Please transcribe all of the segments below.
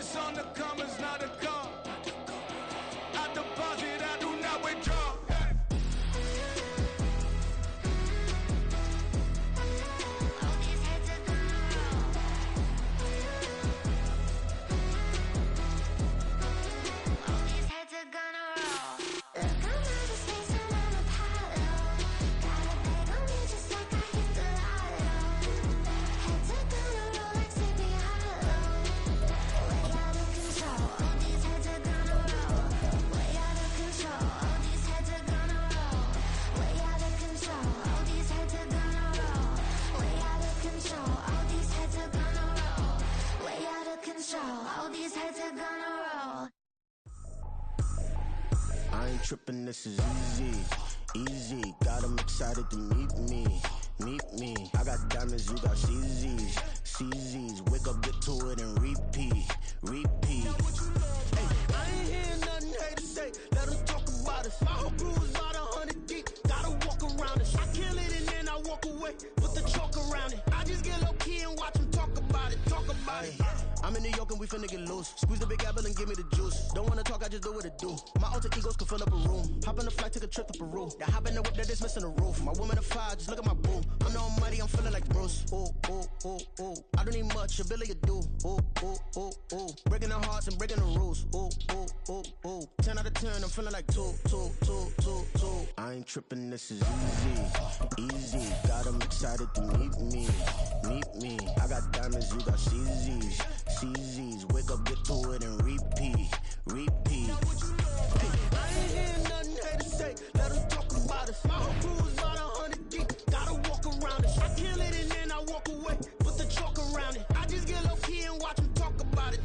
What's on the come is not a call. I deposit, I do not withdraw. I ain't tripping, this is easy, easy. Got 'em excited to meet me. I got diamonds, you got CZs. Wake up, get to it and repeat. Hey, I ain't hearing nothing hate to say. Let us talk about us. My whole crew is about 100 deep. Gotta walk around it. I kill it and then I walk away. Put the chalk around it. I just get low key and watch them talk about it. I'm in New York and we finna get loose. Squeeze the big apple and give me the juice. Don't wanna talk, I just do what it do. My alter egos can fill up a room. Hop on the flight, take a trip to Peru. That hop in the whip that is missing the roof. My woman a fire, just look at my boo. I'm the almighty, I'm feeling like Bruce. Ooh. I don't need much, ability to do. Ooh. Breaking the hearts and breaking the rules. Ooh. 10 out of 10, I'm feeling like two. I ain't tripping, this is easy. Got 'em excited to meet me. I got diamonds, you got CZs. Wake up, get to it and repeat. Hey, I ain't hearing nothing hate to say. Let us talk about us. My whole crew is about 100 deep. Gotta walk around it. I kill it and then I walk away. Put the chalk around it. I just get low key and watch them talk about it.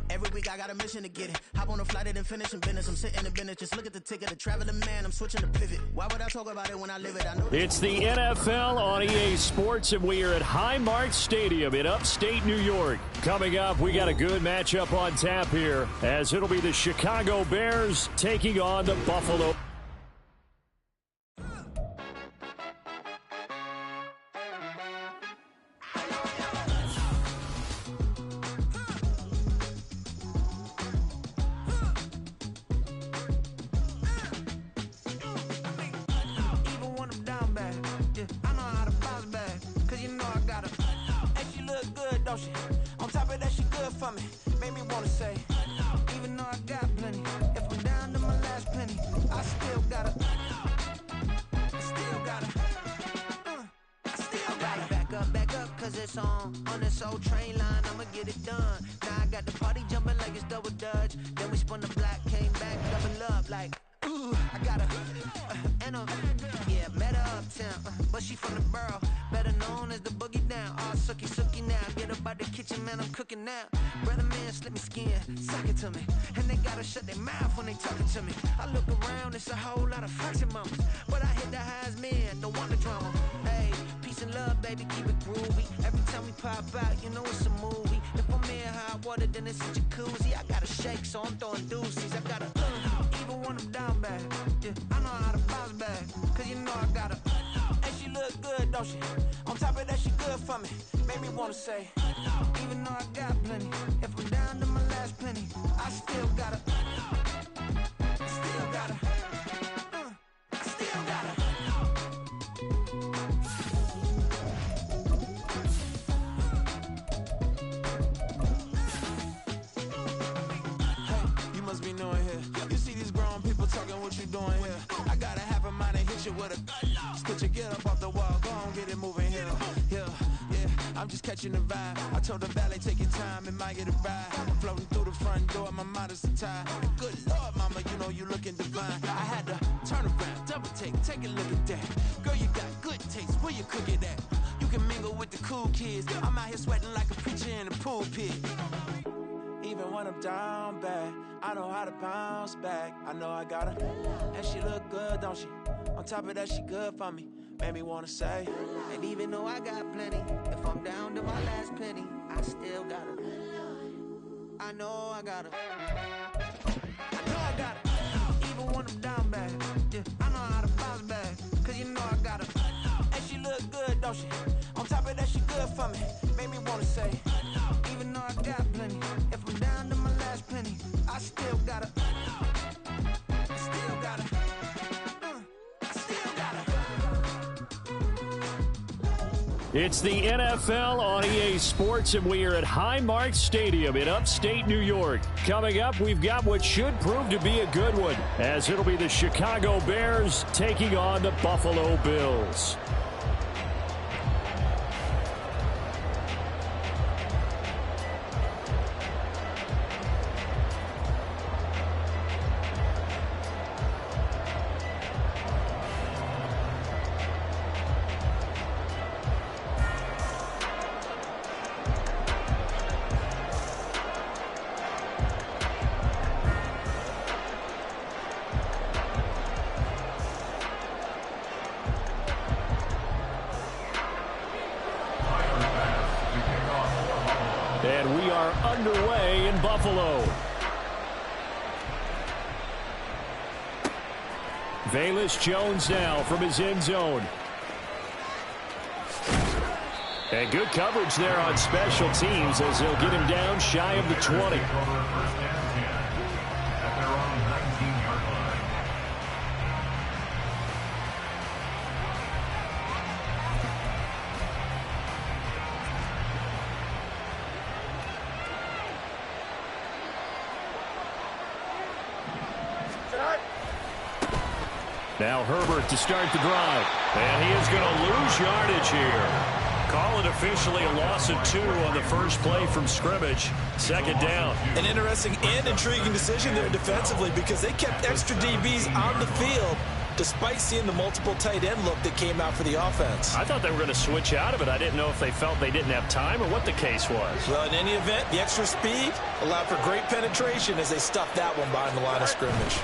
Every week I got a mission to get it. Hop on a flight and then finish in business. I'm sitting in business. Just look at the ticket. The traveling man, I'm switching to pivot. Why would I talk about it when I live it? I know. It's the NFL on EA Sports, and we are at Highmark Stadium in upstate New York. Coming up, we got a good matchup on tap here, as it'll be the Chicago Bears taking on the Buffalo. On top of that, she good for me. Made me wanna say, even though I got plenty, if I'm down to my last penny, I still gotta back up, cause it's on this old train line, I'ma get it done. Now I got the party jumping like it's double dutch. Then we spun the block, came back, double up like, ooh, I got a, yeah, met her uptown, but she from the borough, better known as the boogie down. All sucky now, get up out the kitchen, man, I'm cooking now. Brother man, slip me skin, suck it to me, and they gotta shut their mouth when they talking to me. I look around, it's a whole lot of fraction mamas, but I hit the highs, man, don't want the drama. Hey, peace and love, baby, keep it groovy. Every time we pop out, you know it's a movie. If I'm in hot water, then it's a jacuzzi. I gotta shake, so I'm throwing deuces. I gotta, even when I'm down bad, yeah, I know how to bounce back, cause you know I gotta, and she look good, don't she? On top of that, she good for me. Made me wanna say, even though I got plenty, if I'm down to my last penny, I still gotta, Hey, you must be new in here. You see these grown people talking, what you doing here? I gotta have a mind to hit you with a, could you get up off the wall, go on, get it moving here. Yeah, I'm just catching the vibe. I told the valet, take your time, it might get a ride. I'm floating through the front door, my mind is a tie. Good Lord, mama, you know you looking divine. I had to turn around, double take a look at that. Girl, you got good taste, where you cook it at? You can mingle with the cool kids. I'm out here sweating like a preacher in a pulpit. Even when I'm down bad, I know how to bounce back. I know I got her, and she look good, don't she? On top of that, she good for me. Made me wanna say, and even though I got plenty, if I'm down to my last penny, I still got her. I know I got her. Even when I'm down bad, yeah, I know how to bounce back, cause you know I got her. And she look good, don't she? On top of that, she good for me. Made me wanna say, even though I got plenty, if I'm It's the NFL on EA Sports, and we are at Highmark Stadium in upstate New York. Coming up, we've got what should prove to be a good one, as it'll be the Chicago Bears taking on the Buffalo Bills. And we are underway in Buffalo. Velus Jones now from his end zone. And good coverage there on special teams as they'll get him down shy of the 20. Now Herbert to start the drive. And he is going to lose yardage here. Call it officially a loss of 2 on the first play from scrimmage. Second down. An interesting and intriguing decision there defensively because they kept extra DBs on the field despite seeing the multiple tight end look that came out for the offense. I thought they were going to switch out of it. I didn't know if they felt they didn't have time or what the case was. Well, in any event, the extra speed allowed for great penetration as they stuffed that one behind the line of scrimmage.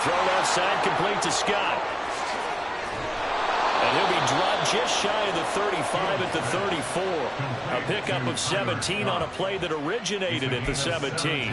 Throw left side, complete to Scott. And he'll be dropped just shy of the 35 at the 34. A pickup of 17 on a play that originated at the 17.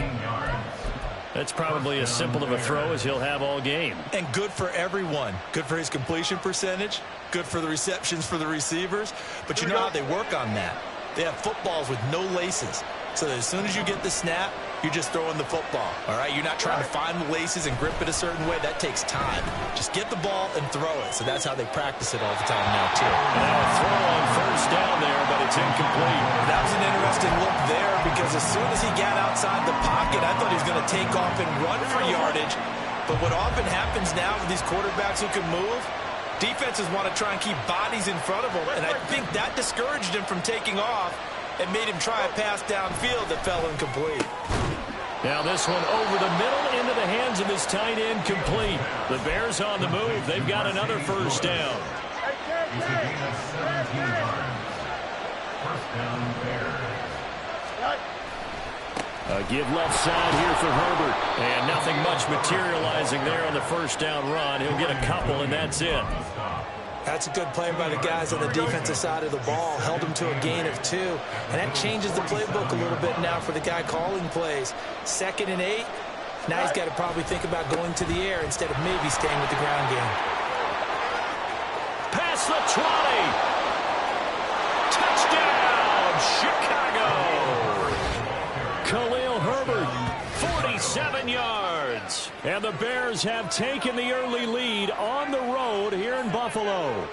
That's probably as simple of a throw as he'll have all game. And good for everyone. Good for his completion percentage. Good for the receptions for the receivers. But you know how they work on that. They have footballs with no laces. So that as soon as you get the snap, you're just throwing the football. All right, you're not trying to find the laces and grip it a certain way. That takes time. Just get the ball and throw it. So that's how they practice it all the time now, too. Now a throw on first down there, but it's incomplete. That was an interesting look there because as soon as he got outside the pocket, I thought he was going to take off and run for yardage. But what often happens now with these quarterbacks who can move, defenses want to try and keep bodies in front of them. And I think that discouraged him from taking off and made him try a pass downfield that fell incomplete. Now this one over the middle into the hands of his tight end, complete. The Bears on the move. They've got another first down. A give left side here for Herbert. And nothing much materializing there on the first down run. He'll get a couple, and that's it. That's a good play by the guys on the defensive side of the ball. Held him to a gain of 2. And that changes the playbook a little bit now for the guy calling plays. 2nd and 8. Now he's got to probably think about going to the air instead of maybe staying with the ground game. Past the 20. Touchdown, Chicago. Khalil Herbert, 47 yards. And the Bears have taken the early lead on the road here in Buffalo.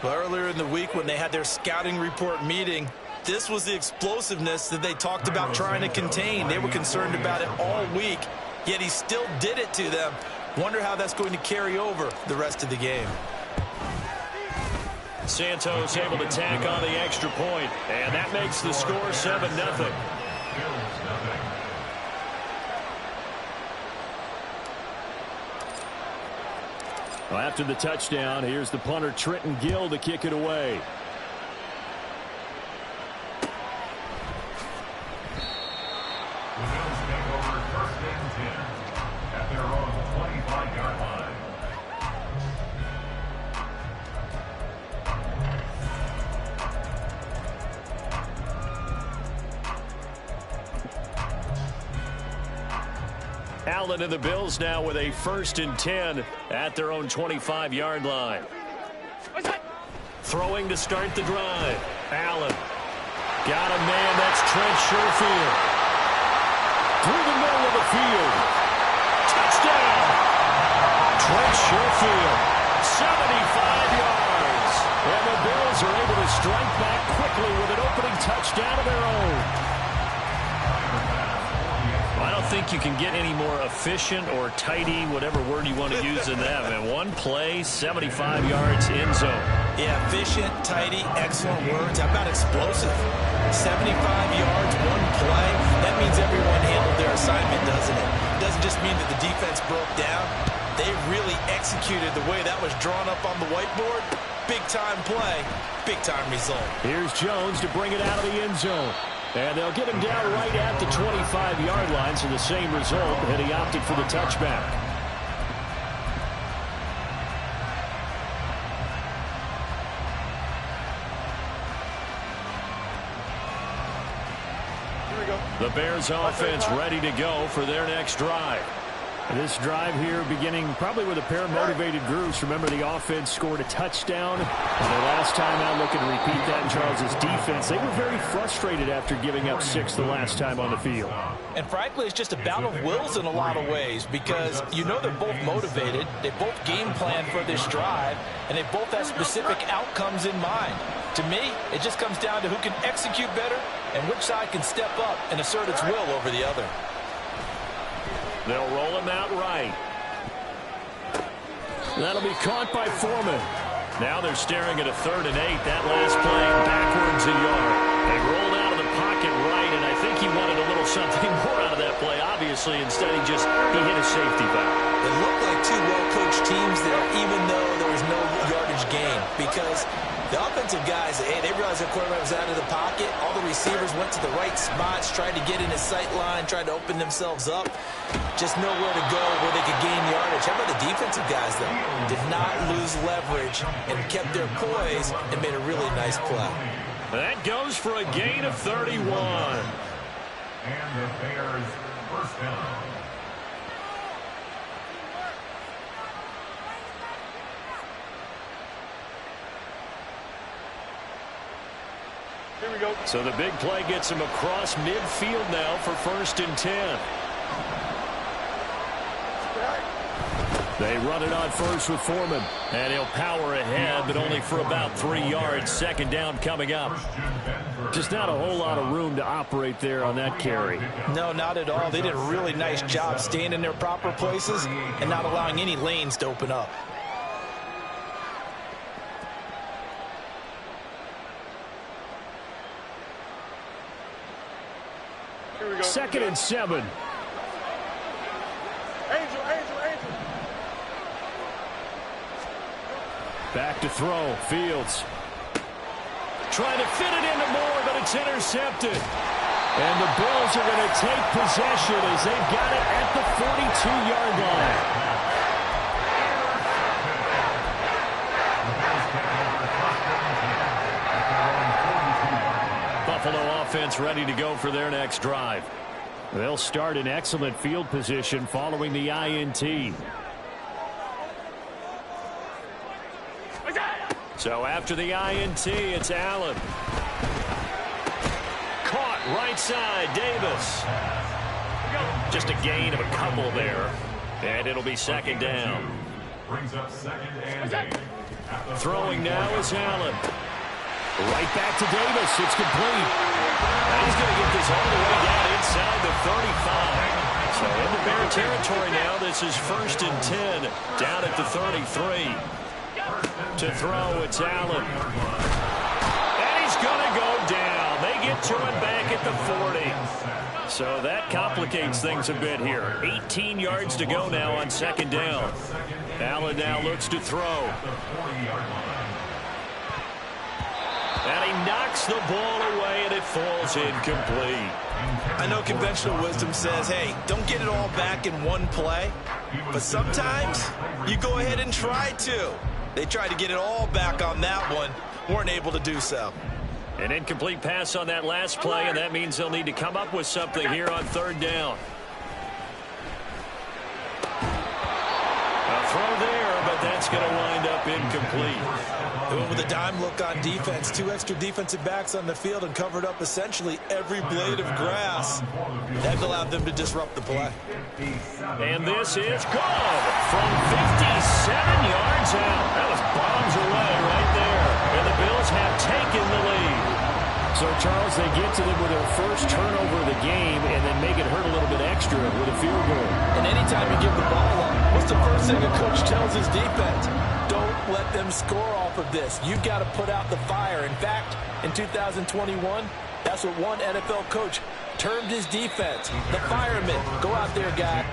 Well, earlier in the week when they had their scouting report meeting, this was the explosiveness that they talked about trying to contain. They were concerned about it all week, yet he still did it to them. Wonder how that's going to carry over the rest of the game. Santos able to tack on the extra point, and that makes the score 7-0. Well, after the touchdown, here's the punter Trenton Gill to kick it away. The Bills take over 1st and 10 at their own 25-yard line. Allen and the Bills now with a 1st and 10 at their own 25-yard line. Throwing to start the drive. Allen. Got a man, that's Trent Sherfield. Through the middle of the field. Touchdown! Trent Sherfield, 75 yards. And the Bills are able to strike back quickly with an opening touchdown of their own. I don't think you can get any more efficient or tidy, whatever word you want to use in that. And one play, 75 yards in zone. Yeah, efficient, tidy, excellent words. How about explosive? 75 yards, one play. That means everyone handled their assignment, doesn't it? It doesn't just mean that the defense broke down. They really executed the way that was drawn up on the whiteboard. Big-time play, big-time result. Here's Jones to bring it out of the end zone. And they'll get him down right at the 25-yard line, so the same result, and he opted for the touchback. Here we go. The Bears offense ready to go for their next drive. This drive here beginning probably with a pair of motivated groups. Remember, the offense scored a touchdown. And their last time out, looking to repeat that in Charles's defense. They were very frustrated after giving up 6 the last time on the field. And frankly, it's just a battle of wills in a lot of ways because you know they're both motivated. They both game plan for this drive, and they both have specific outcomes in mind. To me, it just comes down to who can execute better and which side can step up and assert its will over the other. They'll roll him out right. That'll be caught by Foreman. Now they're staring at a 3rd and 8. That last play backwards a yard. They rolled out of the pocket right, and I think he wanted a little something more out of that play, obviously. Instead, he hit a safety valve. It looked like two well-coached teams there, even though there was no yardage gain, because the offensive guys, hey, they realized their quarterback was out of the pocket. All the receivers went to the right spots, tried to get in his sight line, tried to open themselves up. Just nowhere to go where they could gain yardage. How about the defensive guys, though? Did not lose leverage and kept their poise and made a really nice play. That goes for a gain of 31. And the Bears first down. Here we go. So the big play gets him across midfield now for 1st and 10. They run it on first with Foreman. And he'll power ahead, but only for about 3 yards. 2nd down coming up. Just not a whole lot of room to operate there on that carry. No, not at all. They did a really nice job staying in their proper places and not allowing any lanes to open up. Here we go. 2nd and 7. Angel. Back to throw. Fields. Trying to fit it into Moore, but it's intercepted. And the Bills are going to take possession as they've got it at the 42-yard line. Buffalo offense ready to go for their next drive. They'll start in excellent field position following the INT. So after the INT, it's Allen. Caught right side, Davis. Just a gain of a couple there. And it'll be 2nd down. Brings up 2nd and 8. Throwing now is Allen. Right back to Davis. It's complete. And he's going to get this all the way down inside the 35. So into Bear territory now. This is 1st and 10 down at the 33. To throw, it's Allen. And he's going to go down. They get to him back at the 40. So that complicates things a bit here. 18 yards to go now on 2nd down. Allen now looks to throw. And he knocks the ball away, and it falls incomplete. I know conventional wisdom says, hey, don't get it all back in one play. But sometimes you go ahead and try to. They tried to get it all back on that one. Weren't able to do so. An incomplete pass on that last play, and that means they'll need to come up with something here on 3rd down. A throw there, but that's going to wind up incomplete. They went with a dime look on defense. 2 extra defensive backs on the field and covered up essentially every blade of grass. That allowed them to disrupt the play. And this is good from 57 yards out. That was bombs away right there. And Bears have taken the lead. So, Charles, they get to them with their first turnover of the game and then make it hurt a little bit extra with a field goal. And anytime you give the ball up, what's the first thing a coach tells his defense? Don't let them score off of this. You've got to put out the fire. In fact, in 2021, that's what one NFL coach termed his defense. The firemen. Go out there, guy.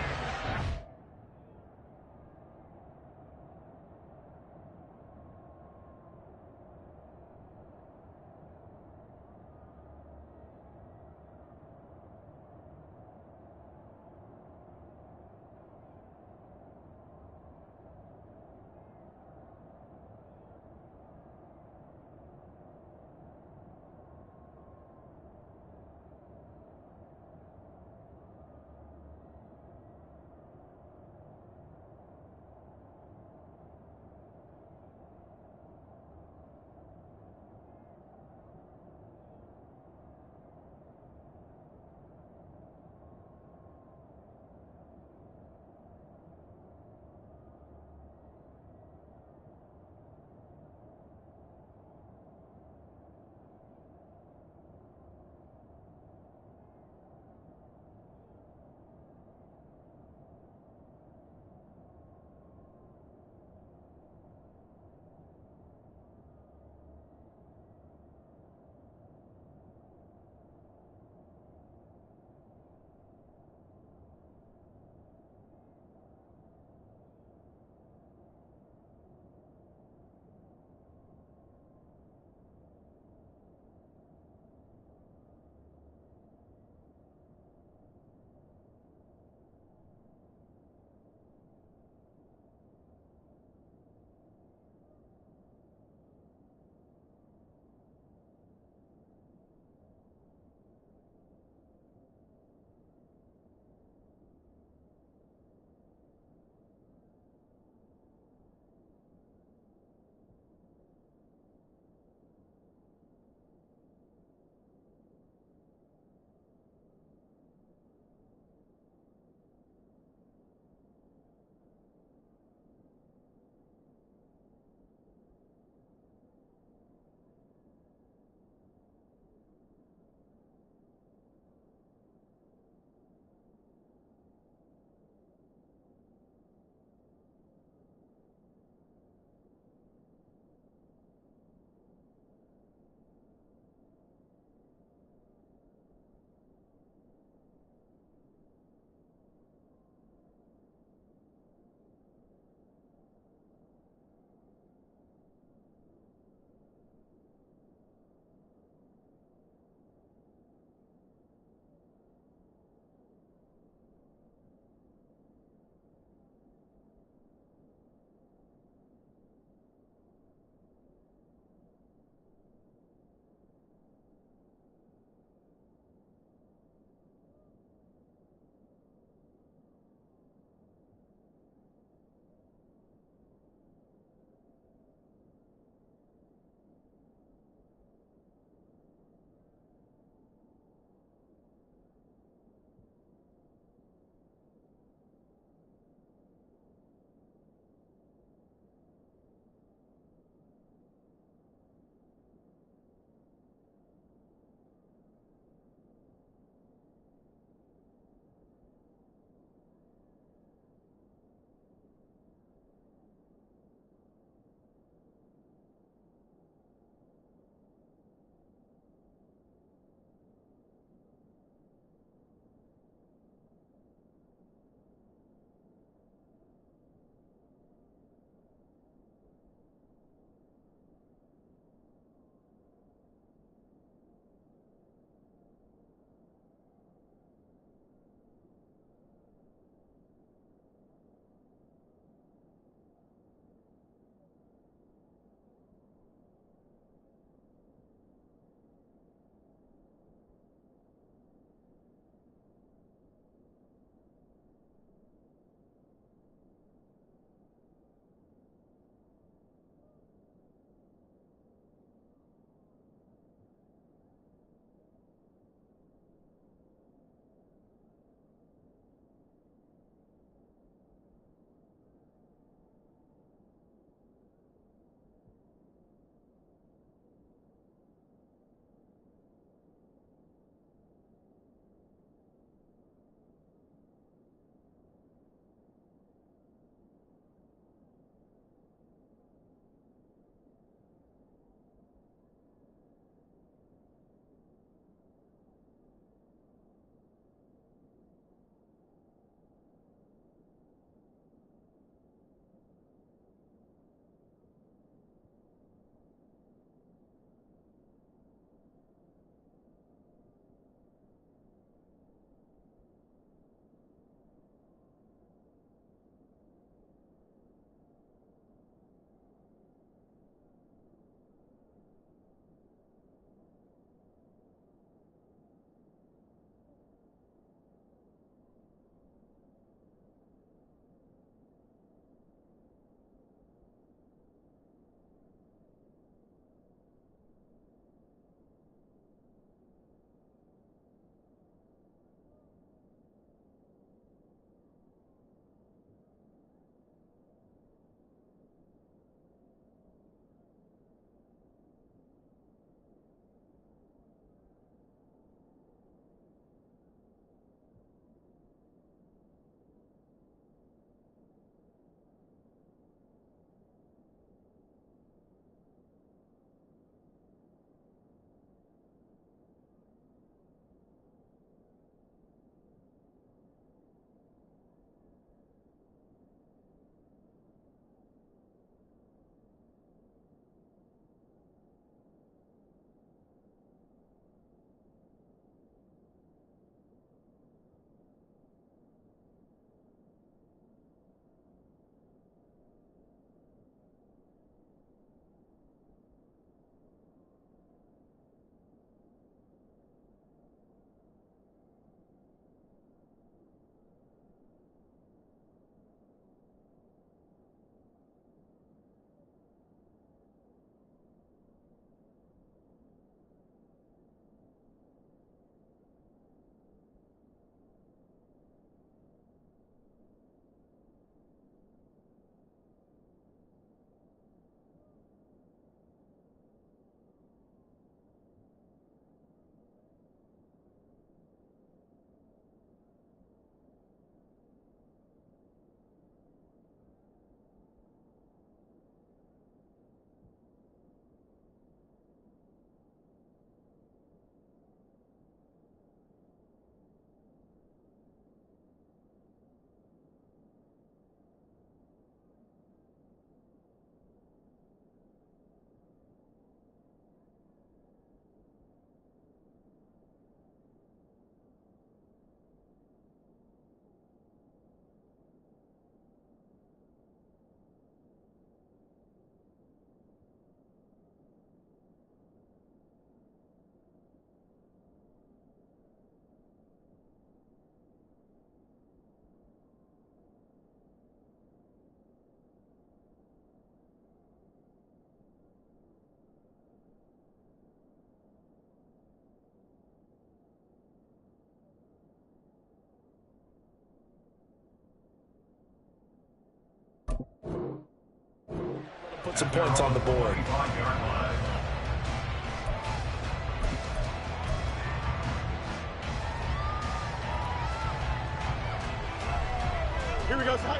put some points on the board.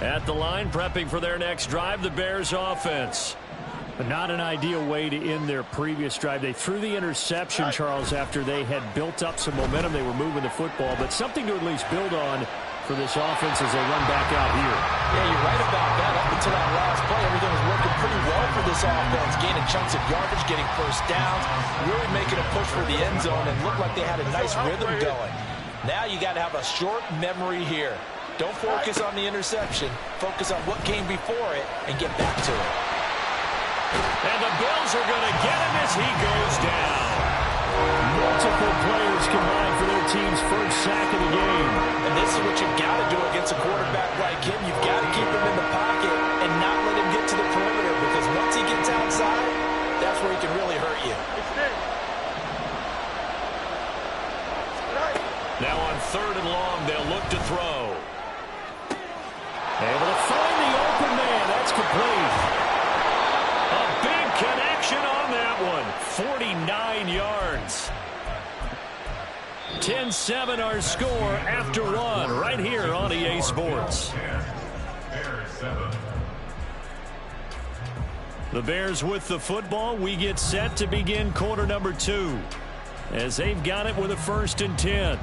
At the line, prepping for their next drive, the Bears offense. But not an ideal way to end their previous drive. They threw the interception, Charles, after they had built up some momentum. They were moving the football, but something to at least build on for this offense as they run back out here. Yeah, you're right about that. Up until that last play, everything was working pretty well for this offense. Gaining chunks of yardage, getting first downs, really making a push for the end zone, and looked like they had a nice rhythm going. Now you got to have a short memory here. Don't focus on the interception. Focus on what came before it and get back to it. And the Bills are going to get him as he goes down. Multiple players combined for their team's first sack of the game. And this is what you've got to do against a quarterback like him. You've got to keep him in the pocket and not let him get to the perimeter, because once he gets outside, that's where he can really hurt you. Now on 3rd and long, they'll look to throw. Able to find the open man. That's complete. A big connection on that one. 49 yards. 10-7 our score after one right here on EA Sports. The Bears with the football. We get set to begin quarter number 2 as they've got it with a 1st and 10.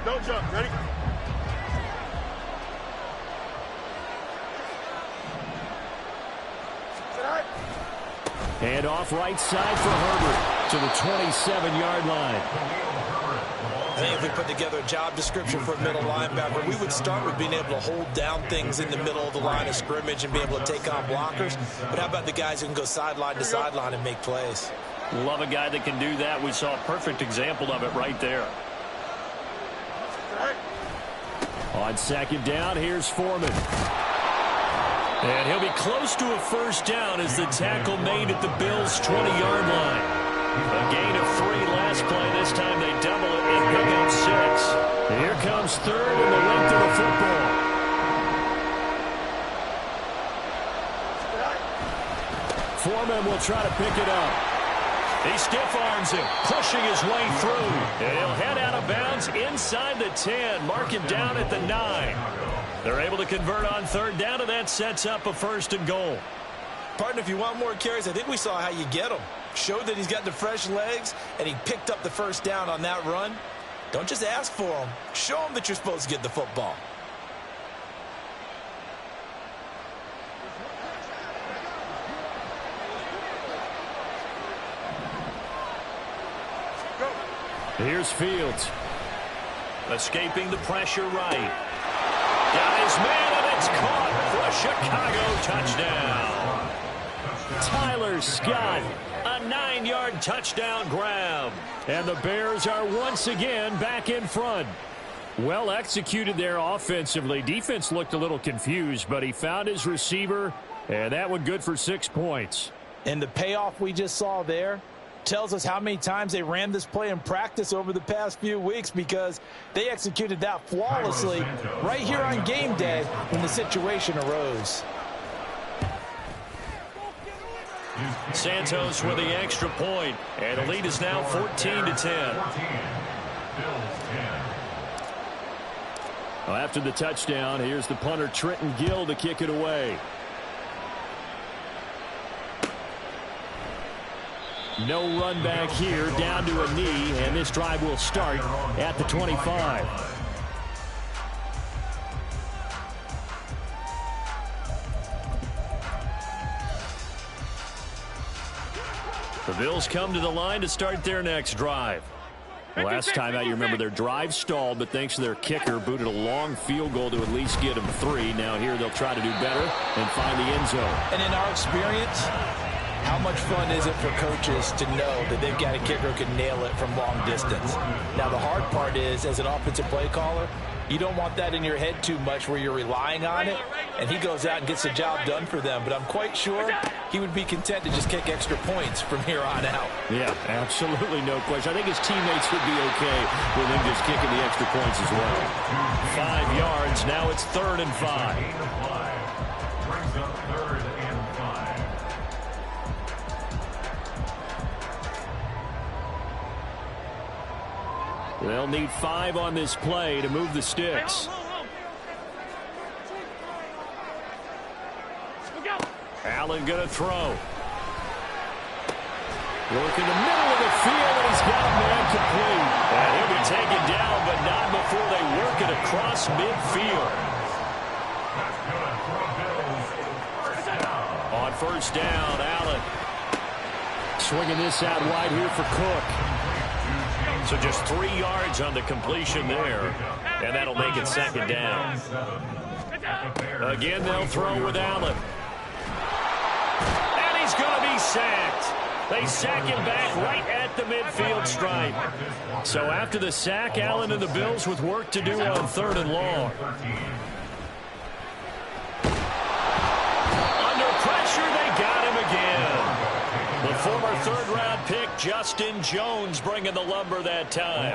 Don't jump. Ready? And off right side for Herbert to the 27-yard line. I think if we put together a job description for a middle linebacker, we would start with being able to hold down things in the middle of the line of scrimmage and be able to take on blockers. But how about the guys who can go sideline to sideline and make plays? Love a guy that can do that. We saw a perfect example of it right there. On 2nd down, here's Foreman. And he'll be close to a 1st down as the tackle made at the Bills' 20-yard line. A gain of 3 last play. This time they double it and pick up 6. Here comes 3rd and the length of the football. Foreman will try to pick it up. He stiff-arms him, pushing his way through. And he'll head out of bounds inside the 10. Mark him down at the 9. They're able to convert on 3rd down, and that sets up a 1st and goal. Partner, if you want more carries, I think we saw how you get him. Showed that he's got the fresh legs, and he picked up the 1st down on that run. Don't just ask for him. Show him that you're supposed to get the football. Here's Fields. Escaping the pressure right. Got his man, and it's caught for a Chicago touchdown. Tyler Scott, a 9-yard touchdown grab. And the Bears are once again back in front. Well executed there offensively. Defense looked a little confused, but he found his receiver, and that one good for 6 points. And the payoff we just saw there tells us how many times they ran this play in practice over the past few weeks, because they executed that flawlessly right here on game day when the situation arose. Santos with the extra point, and the lead is now 14-10. Well, after the touchdown, here's the punter Trenton Gill to kick it away. No run back here, down to a knee, and this drive will start at the 25. The Bills come to the line to start their next drive. Last time out, you remember their drive stalled, but thanks to their kicker, booted a long field goal to at least get them 3. Now here they'll try to do better and find the end zone. And in our experience, how much fun is it for coaches to know that they've got a kicker who can nail it from long distance? Now, the hard part is, as an offensive play caller, you don't want that in your head too much where you're relying on it. and he goes out and gets the job done for them. But I'm quite sure he would be content to just kick extra points from here on out. Yeah, absolutely no question. I think his teammates would be okay with him just kicking the extra points as well. 5 yards. Now it's 3rd and 5. Brings up 3rd and 5. They'll need 5 on this play to move the sticks. Allen going to throw. Working the middle of the field, and he's got a man complete. And he'll be taken down, but not before they work it across midfield. On 1st down, Allen. Swinging this out wide here for Cook. So just 3 yards on the completion there, and that'll make it 2nd down. Again, they'll throw with Allen. And he's going to be sacked. They sack him back right at the midfield stripe. So after the sack, Allen and the Bills with work to do on 3rd and long. Under pressure, they got him again. The former 3rd-round pick, Justin Jones, bringing the lumber that time.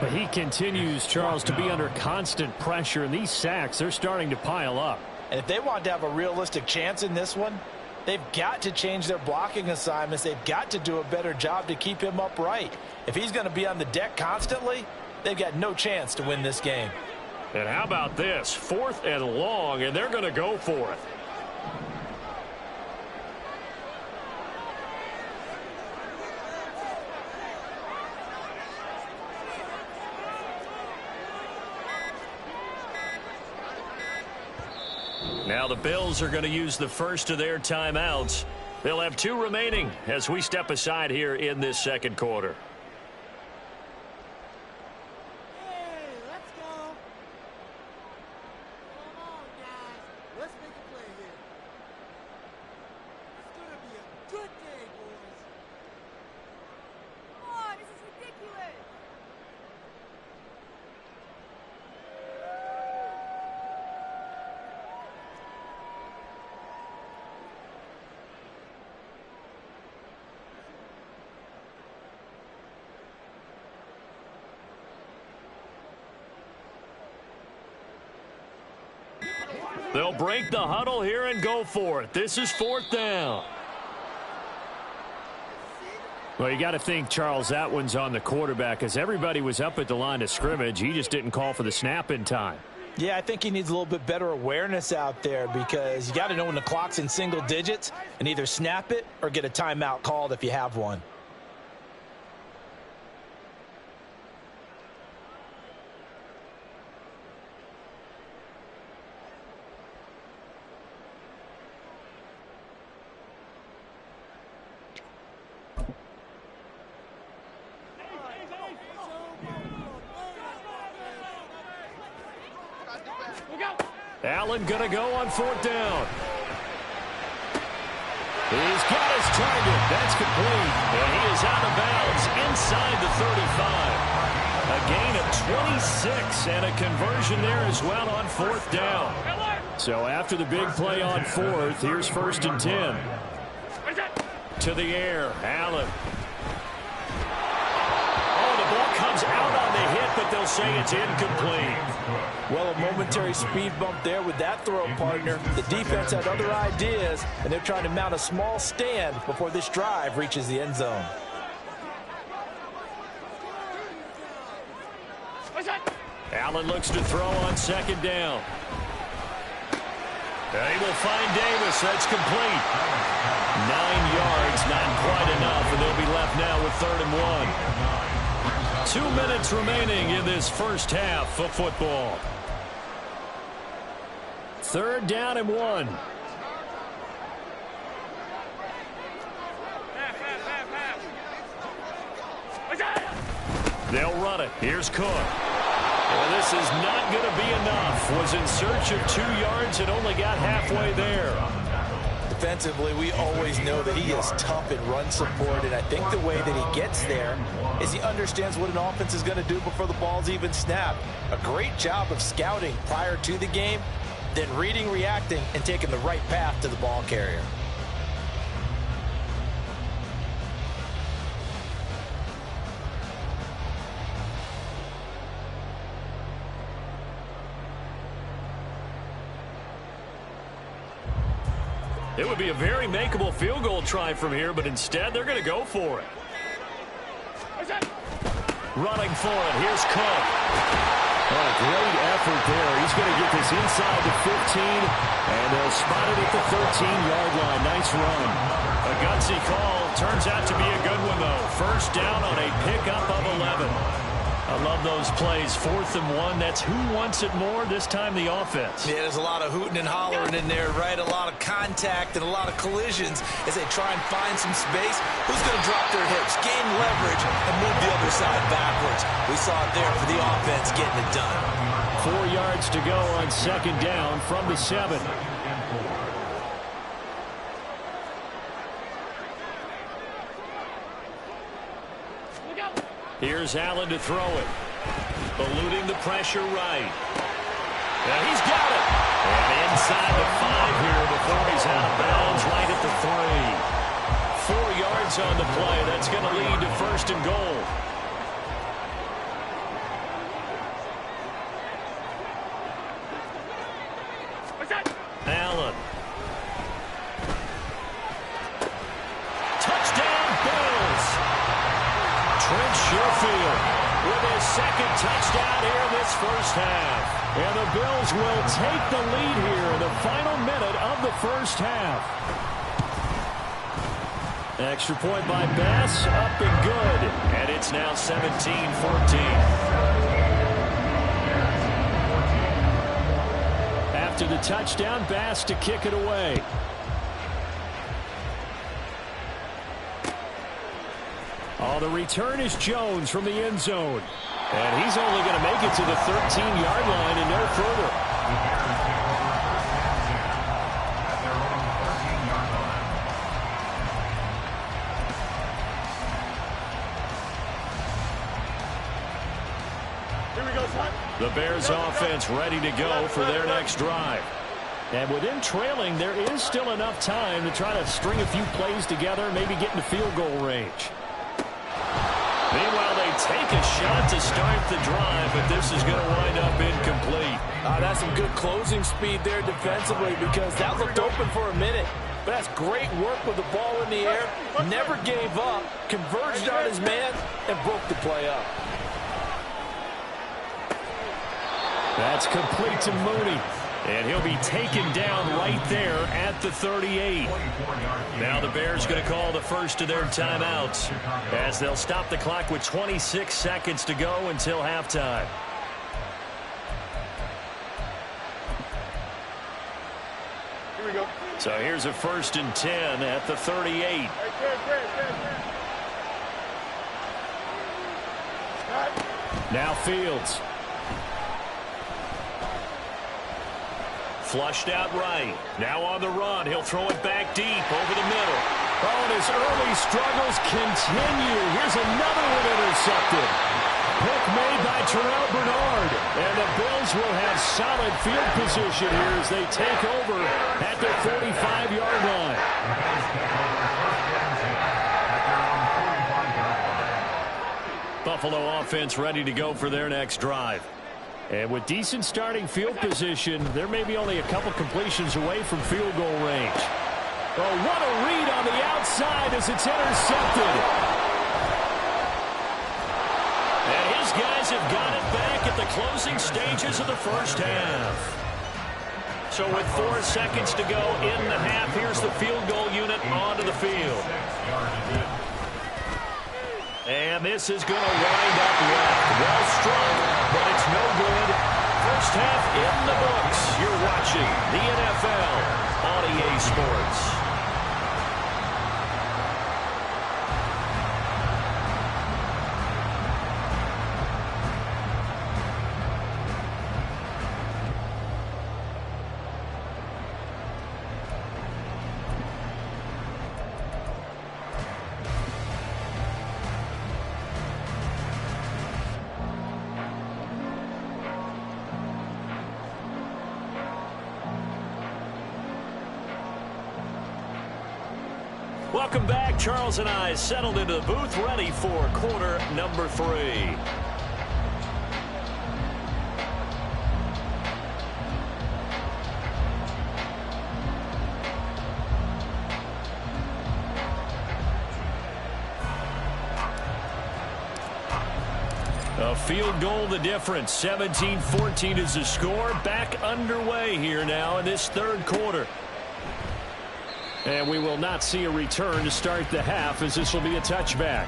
But he continues, Charles, to be under constant pressure, and these sacks, they're starting to pile up. And if they want to have a realistic chance in this one, they've got to change their blocking assignments. They've got to do a better job to keep him upright. If he's going to be on the deck constantly, they've got no chance to win this game. And how about this? 4th and long, and they're going to go for it. Now the Bills are going to use the first of their timeouts. They'll have 2 remaining as we step aside here in this 2nd quarter. Hey, let's go. Come on, guys. Let's make a play here. It's going to be a good day, boys. Come on, this is ridiculous. They'll break the huddle here and go for it. This is 4th down. Well, you got to think, Charles, that one's on the quarterback as everybody was up at the line of scrimmage. He just didn't call for the snap in time. Yeah, I think he needs a little bit better awareness out there because you got to know when the clock's in single digits and either snap it or get a timeout called if you have one. Allen going to go on 4th down. He's got his target. That's complete. And he is out of bounds inside the 35. A gain of 26 and a conversion there as well on 4th down. So after the big play on 4th, here's 1st and 10. To the air, Allen. Oh, the ball comes out on the hit, but they'll say it's incomplete. Well, a momentary speed bump there with that throw, partner. The defense had other ideas, and they're trying to mount a small stand before this drive reaches the end zone. Allen looks to throw on 2nd down. He will find Davis. That's complete. 9 yards, not quite enough, and they'll be left now with 3rd and 1. 2 minutes remaining in this first half of football. 3rd down and 1. They'll run it. Here's Cook. Well, this is not going to be enough. Was in search of 2 yards and only got halfway there. Defensively, we always know that he is tough in run support, and I think the way that he gets there is he understands what an offense is going to do before the ball's even snapped. A great job of scouting prior to the game. then reading, reacting, and taking the right path to the ball carrier. It would be a very makeable field goal try from here, but instead they're going to go for it. Running for it. Here's Cook. Oh, great effort there. He's going to get this inside the 15, and they'll spot it at the 13-yard line. Nice run. A gutsy call. Turns out to be a good one, though. First down on a pickup of 11. I love those plays. 4th and 1. That's who wants it more, this time the offense. Yeah, there's a lot of hooting and hollering in there, right? A lot of contact and a lot of collisions as they try and find some space. Who's going to drop their hips, gain leverage, and move the other side backwards? We saw it there for the offense getting it done. 4 yards to go on 2nd down from the 7. Here's Allen to throw it. Eluding the pressure right. And he's got it. And inside the 5 here before he's out of bounds right at the 3. 4 yards on the play. That's going to lead to 1st and goal. Allen. Touchdown, Bills. Trent Sherfield with his 2nd touchdown here in this first half. And the Bills will take the lead here in the final minute of the first half. Extra point by Bass, up and good. And it's now 17-14. After the touchdown, Bass to kick it away. Oh, the return is Jones from the end zone. And he's only going to make it to the 13-yard line and no further. Here we go, son. The Bears offense ready to go for their next drive. And with them trailing, there is still enough time to try to string a few plays together, maybe get into field goal range. Meanwhile, they take a shot to start the drive, but this is going to wind up incomplete. That's some good closing speed there defensively because that looked open for a minute. But that's great work with the ball in the air. Never gave up, converged on his man, and broke the play up. That's complete to Mooney. And he'll be taken down right there at the 38. Now the Bears going to call the first of their timeouts as they'll stop the clock with 26 seconds to go until halftime. Here we go. So here's a 1st and 10 at the 38. Now Fields. Flushed out right. Now on the run. He'll throw it back deep over the middle. Oh, and his early struggles continue. Here's another one intercepted. Pick made by Terrell Bernard. And the Bills will have solid field position here as they take over at their 45-yard line. Buffalo offense ready to go for their next drive. And with decent starting field position, there may be only a couple completions away from field goal range. Oh, what a read on the outside as it's intercepted. And his guys have got it back at the closing stages of the first half. So with 4 seconds to go in the half, here's the field goal unit onto the field. And this is going to wind up left. Well struck, but it's no good. First half in the books. You're watching the NFL on EA Sports. Welcome back. Charles and I settled into the booth, ready for quarter number 3. A field goal the difference. 17-14 is the score. Back underway here now in this third quarter. And we will not see a return to start the half, as this will be a touchback.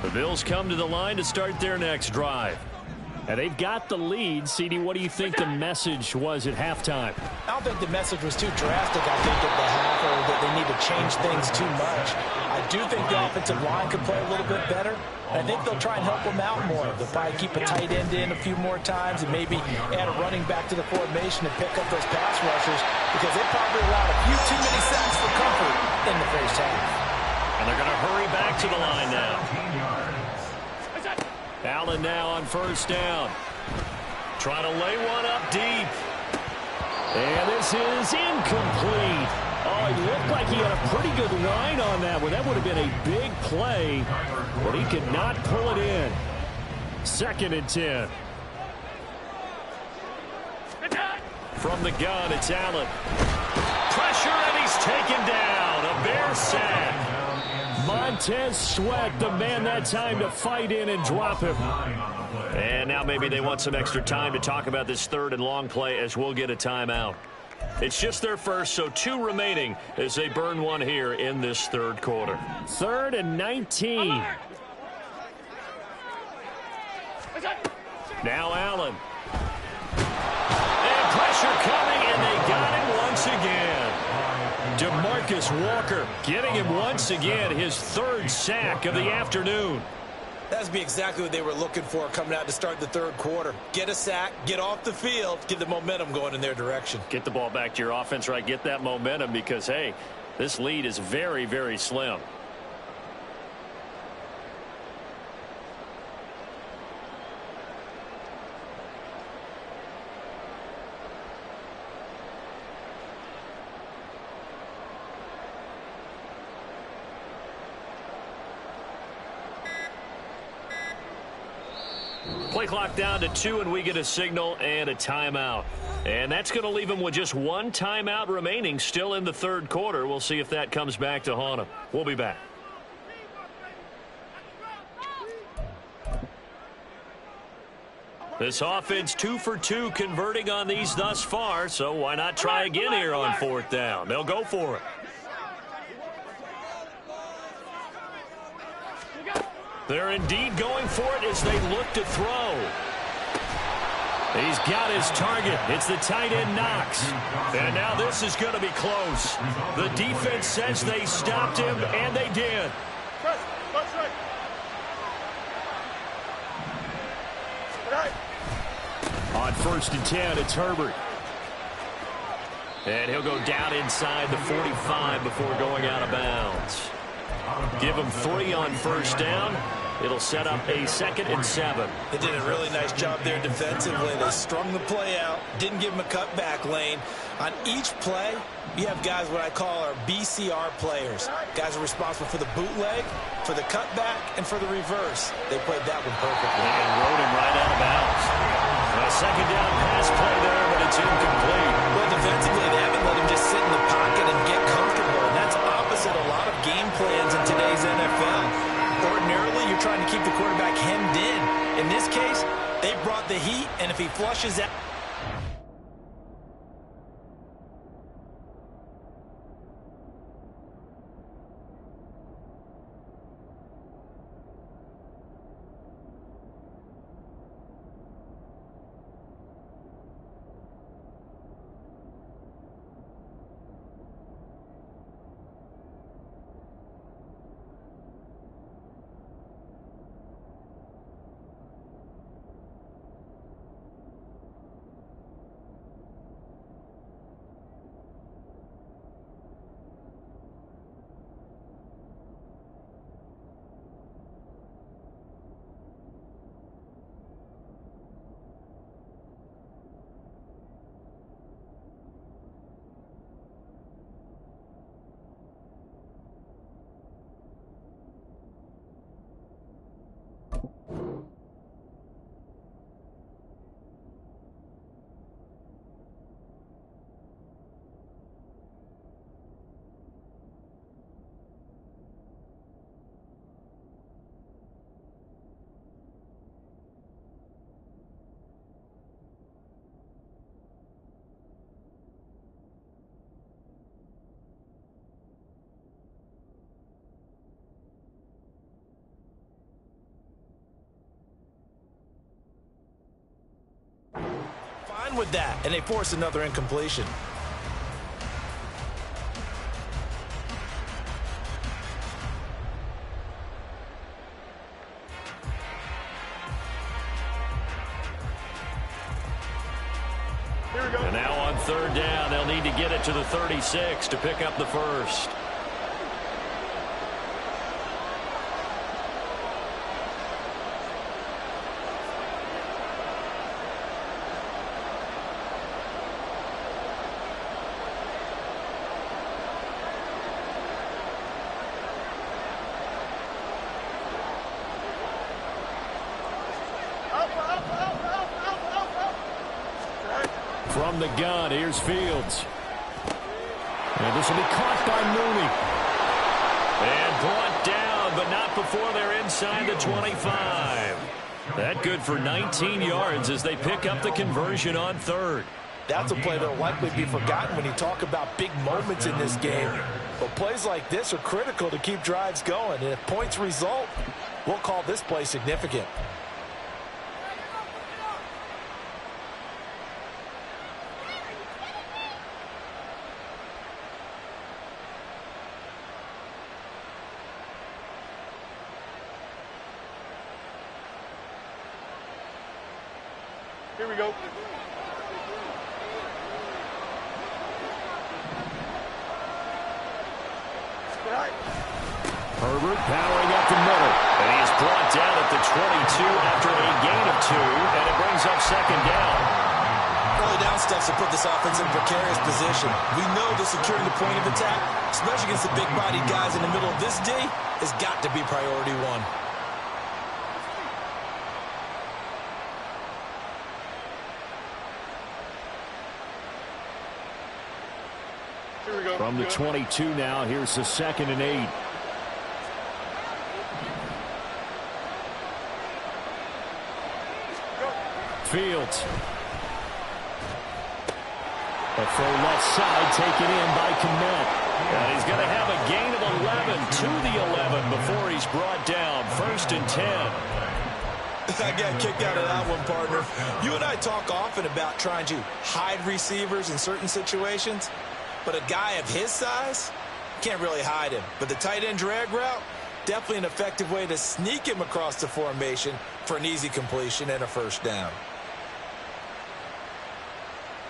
The Bills come to the line to start their next drive. And they've got the lead. CD, what do you think the message was at halftime? I don't think the message was too drastic, I think, at the half, or that they need to change things too much. I do think the offensive line could play a little bit better. I think they'll try and help them out more. They'll probably keep a tight end in a few more times and maybe add a running back to the formation and pick up those pass rushers, because they probably allowed a few too many seconds for comfort in the first half. And they're going to hurry back to the line now. Allen now on first down. Trying to lay one up deep. And this is incomplete. Oh, it looked like he had a pretty good line on that one. That would have been a big play, but he could not pull it in. 2nd and 10. From the gun, it's Allen. Pressure, and he's taken down. A Bear sack. Montez Sweat, the man that time to fight in and drop him. And now maybe they want some extra time to talk about this third and long play, as we'll get a timeout. It's just their first, so 2 remaining as they burn one here in this third quarter. 3rd and 19. Now Allen. And pressure coming, and they got him once again. DeMarcus Walker getting him once again, his 3rd sack of the afternoon. That's be exactly what they were looking for coming out to start the third quarter. Get a sack, get off the field, get the momentum going in their direction. Get the ball back to your offense, right? Get that momentum, because, hey, this lead is very, very slim. Play clock down to 2, and we get a signal and a timeout. And that's going to leave them with just 1 timeout remaining still in the third quarter. We'll see if that comes back to haunt them. We'll be back. This offense 2 for 2 converting on these thus far, so why not try again here on 4th down? They'll go for it. They're indeed going for it as they look to throw. He's got his target. It's the tight end, Knox. And now this is going to be close. The defense says they stopped him, and they did. On 1st and 10, it's Herbert. And he'll go down inside the 45 before going out of bounds. Give him 3 on 1st down. It'll set up a 2nd and 7. They did a really nice job there defensively. They strung the play out, didn't give him a cutback lane. On each play, you have guys what I call our BCR players. Guys are responsible for the bootleg, for the cutback, and for the reverse. They played that one perfectly. And rode him right out of bounds. A 2nd down pass play there, but it's incomplete. Well, defensively, they haven't let him just sit in the pocket and get comfortable. And that's opposite a lot of game plans in today's NFL. Ordinarily, you're trying to keep the quarterback hemmed in. In this case, they brought the heat, and if he flushes out... With that, and they force another incompletion. Here we go. And now on third down, they'll need to get it to the 36 to pick up the first. From the gun, here's Fields. And this will be caught by Mooney. And brought down, but not before they're inside the 25. That good for 19 yards as they pick up the conversion on third. That's a play that will likely be forgotten when you talk about big moments in this game. But plays like this are critical to keep drives going. And if points result, we'll call this play significant. Here we go. Herbert powering up the middle. And he is brought down at the 22 after a gain of 2. And it brings up second down. Early down steps to put this offense in a precarious position. We know that securing the point of attack, especially against the big-bodied guys in the middle of this D, has got to be priority one. Here we go. From the 22 now, here's the 2nd and 8. Fields. A full left side taken in by Mack. And he's going to have a gain of 11 to the 11 before he's brought down. 1st and 10. I got kicked out of that one, partner. You and I talk often about trying to hide receivers in certain situations, but a guy of his size can't really hide him. But the tight end drag route, definitely an effective way to sneak him across the formation for an easy completion and a first down.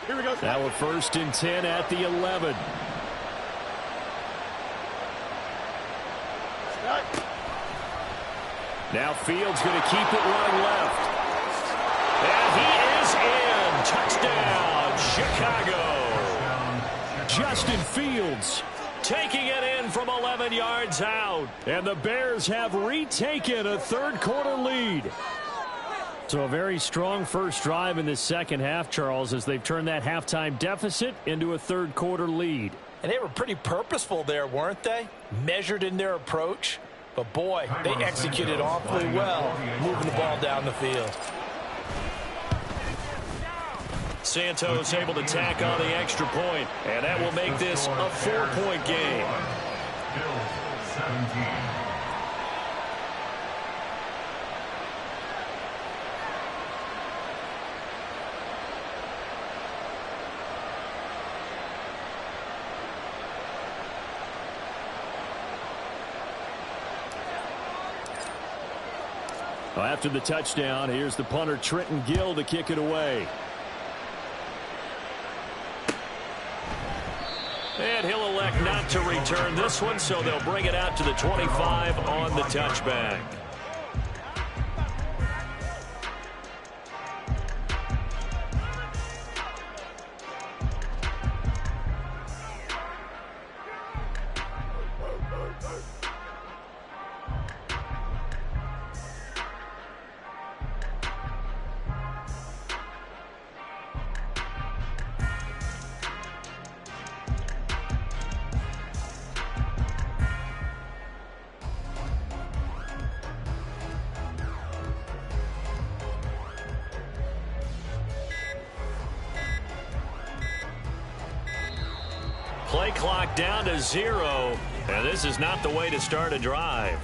Here we go. Now a 1st and 10 at the 11. Now Fields going to keep it running left. And he is in. Touchdown, Chicago. Justin Fields taking it in from 11 yards out. And the Bears have retaken a third-quarter lead. So a very strong first drive in this second half, Charles, as they've turned that halftime deficit into a third-quarter lead. And they were pretty purposeful there, weren't they? Measured in their approach. But, boy, they executed awfully well moving the ball down the field. Santos able to tack on the extra point, and that will make this a 4-point game. Bills 17. Well, after the touchdown, here's the punter Trenton Gill to kick it away. And he'll elect not to return this one, so they'll bring it out to the 25 on the touchback. Play clock down to 0, and this is not the way to start a drive.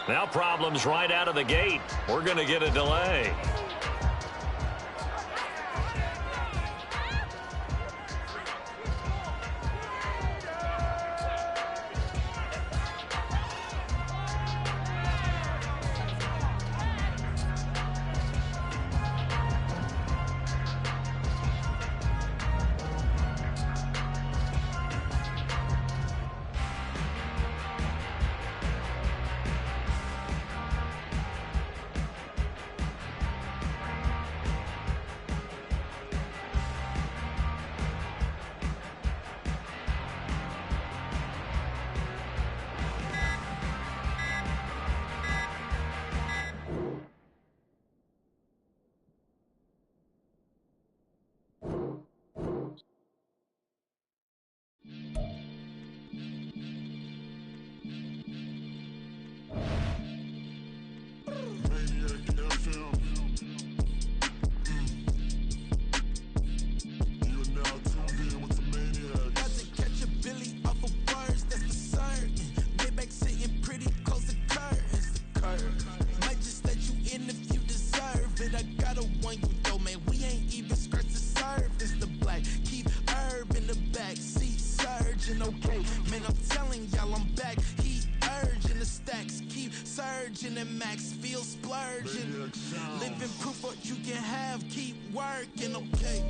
Now problems right out of the gate. We're going to get a delay. and Max feel splurging. Living proof what you can have, keep working, okay?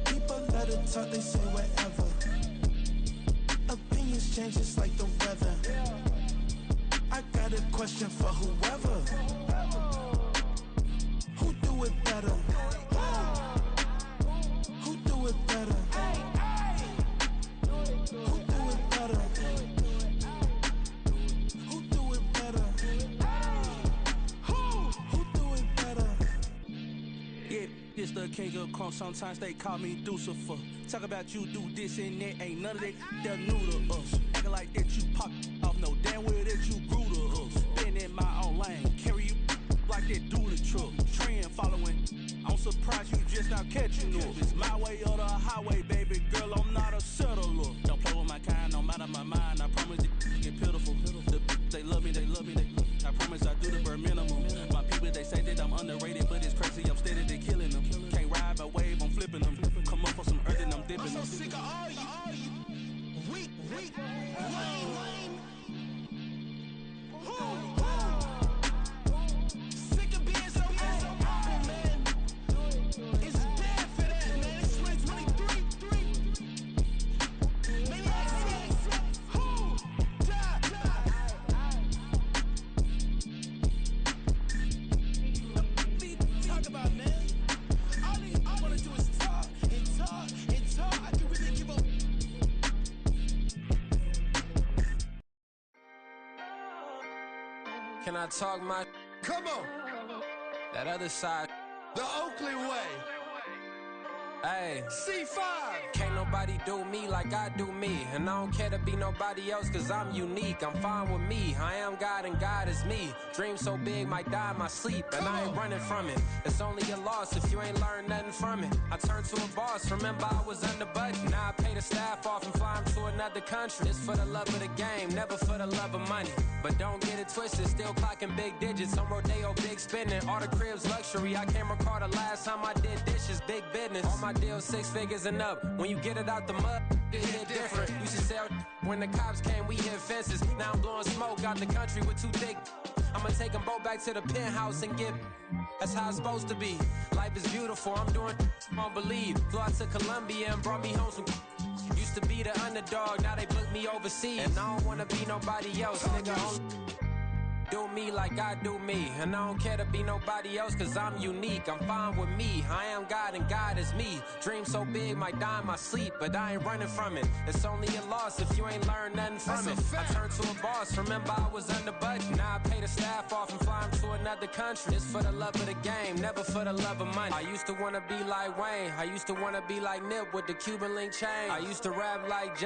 People let it talk, they say whatever. Opinions change just like the weather. I got a question for whoever. Who do it better? Who do it better? Who do it better? Who do it better? Who do it better? Yeah, this the king of crunk. Sometimes they call me Lucifer. Talk about you do this and that. Ain't none of that they're new to us. Acting like that you pop off. No damn well that you grew to us. Been in my own lane. Carry you like that do the truck. Trend following. I'm surprised you just not catching up. It's my way or the highway, baby girl. I'm not a settler. Don't play with my kind, no matter my mind. I promise it get pitiful. They love me, they love me, I promise I do the bare minimum. My people, they say that I'm underrated, but it's crazy. I'm steady, they killing them. Can't ride my wave, I'm flipping them. Come up for some earth and I'm dipping them. I'm so sick of all you. Weak, lame. Sick of being so humble, man. It's dead for that, man. It's 2023. Maybe who talk about, man? All I wanna do is talk and talk and talk. I can really give up. Can I talk my? Come on, That other side. the Oakland way. Hey. C5. Can't nobody do me like I do me. And I don't care to be nobody else cause I'm unique. I'm fine with me. I am God and God is me. Dream so big might die in my sleep. And I ain't running from it. It's only a loss if you ain't learned nothing from it. I turned to a boss. Remember I was under budget. Now I pay the staff off and fly them to another country. It's for the love of the game, never for the love of money. But don't get it twisted, still clocking big digits. On Rodeo, big spending. All the cribs luxury. I can't recall the last time I did dishes, big business. All my deals 6 figures and up. When you get it out the mud, it hit different. Used to sell when the cops came, we hit fences. Now I'm blowing smoke out the country with 2 thick. I'ma take them both back to the penthouse and get. That's how it's supposed to be. Life is beautiful, I'm doing won't believe. Flew out to Colombia and brought me home some. Used to be the underdog, now they book me overseas. And I don't wanna be nobody else, nigga. Do me like I do me. And I don't care to be nobody else cause I'm unique. I'm fine with me. I am God and God is me. Dream so big might die in my sleep, but I ain't running from it. It's only a loss if you ain't learned nothing from it. I turned to a boss. Remember I was under budget. Now I pay the staff off and fly them to another country. It's for the love of the game, never for the love of money. I used to wanna be like Wayne. I used to wanna be like Nip with the Cuban link chain. I used to rap like Jay.